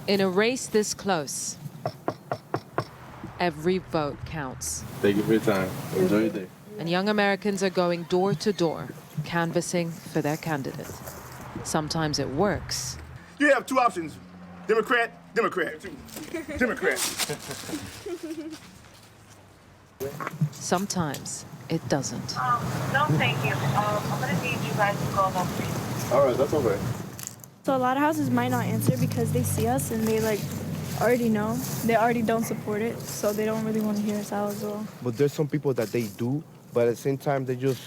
In a race this close, every vote counts. Thank you for your time. Enjoy your day. And young Americans are going door to door, canvassing for their candidate. Sometimes it works. You have two options, Democrat, Democrat, Democrat. Sometimes it doesn't. No, thank you. I'm going to need you guys to go home, please. All right, that's okay. So a lot of houses might not answer because they see us and they already know. They already don't support it, so they don't really want to hear us out as well. But there's some people that they do, but at the same time they just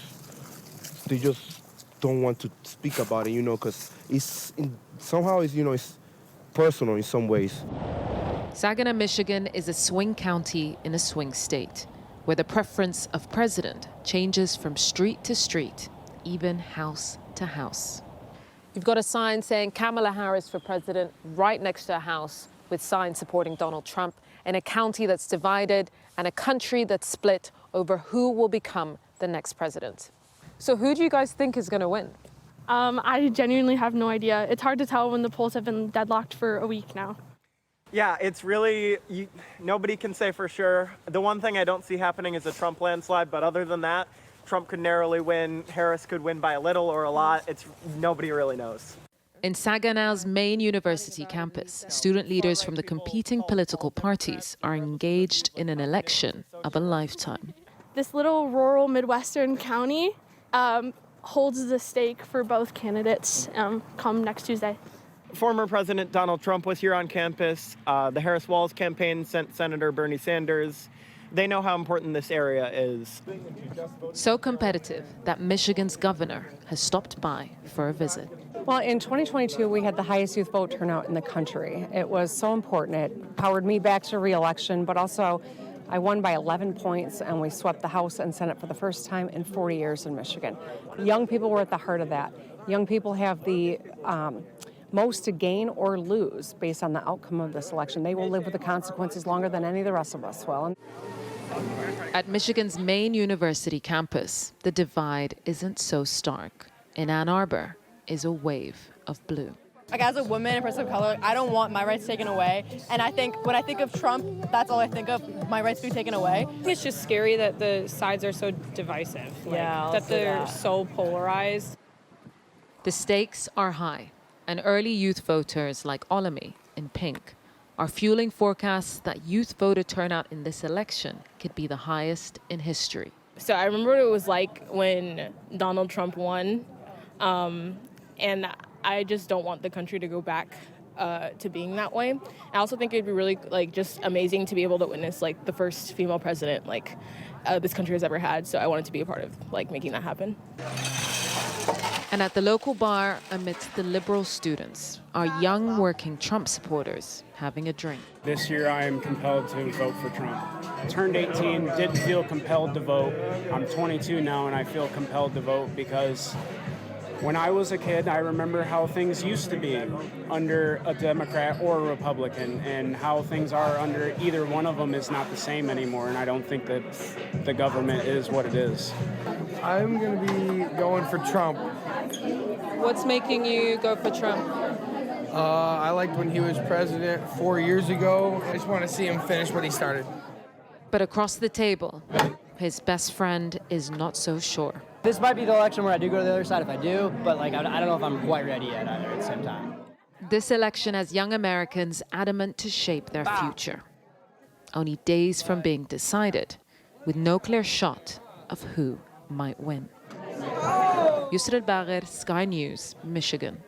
don't want to speak about it, because it's personal in some ways. Saginaw, Michigan is a swing county in a swing state, where the preference of president changes from street to street, even house to house. You've got a sign saying Kamala Harris for president right next to a house with signs supporting Donald Trump in a county that's divided and a country that's split over who will become the next president. So who do you guys think is going to win? I genuinely have no idea. It's hard to tell when the polls have been deadlocked for a week now. Yeah, it's really, nobody can say for sure. The one thing I don't see happening is a Trump landslide, but other than that, Trump could narrowly win, Harris could win by a little or a lot. Nobody really knows. In Saginaw's main university campus, student leaders from the competing political parties are engaged in an election of a lifetime. This little rural Midwestern county holds the stake for both candidates come next Tuesday. Former President Donald Trump was here on campus. The Harris Walz campaign sent Senator Bernie Sanders. They know how important this area is. So competitive that Michigan's governor has stopped by for a visit. Well, in 2022, we had the highest youth vote turnout in the country. It was so important. It powered me back to re-election, but also I won by 11 points, and we swept the House and Senate for the first time in 40 years in Michigan. Young people were at the heart of that. Young people have the most to gain or lose based on the outcome of this election. They will live with the consequences longer than any of the rest of us will. At Michigan's main university campus, the divide isn't so stark. In Ann Arbor is a wave of blue. Like, as a woman and person of color, I don't want my rights taken away. And I think when I think of Trump, that's all I think of, my rights being taken away. It's just scary that the sides are so divisive, that they're so polarized. The stakes are high, and early youth voters like Olami in pink are fueling forecasts that youth voter turnout in this election could be the highest in history. So I remember what it was like when Donald Trump won, and I just don't want the country to go back to being that way. I also think it'd be really just amazing to be able to witness the first female president this country has ever had. So I wanted to be a part of making that happen. And at the local bar, amidst the liberal students, are young working Trump supporters having a drink. This year I am compelled to vote for Trump. I turned 18, didn't feel compelled to vote. I'm 22 now and I feel compelled to vote because when I was a kid, I remember how things used to be under a Democrat or a Republican, and how things are under either one of them is not the same anymore, and I don't think that the government is what it is. I'm going to be going for Trump. What's making you go for Trump? I liked when he was president 4 years ago. I just want to see him finish what he started. But across the table, his best friend is not so sure. This might be the election where I do go to the other side if I do, but I don't know if I'm quite ready yet either at the same time. This election has young Americans adamant to shape their future. Only days from being decided, with no clear shot of who might win. Yousra Elbagir, Sky News, Michigan.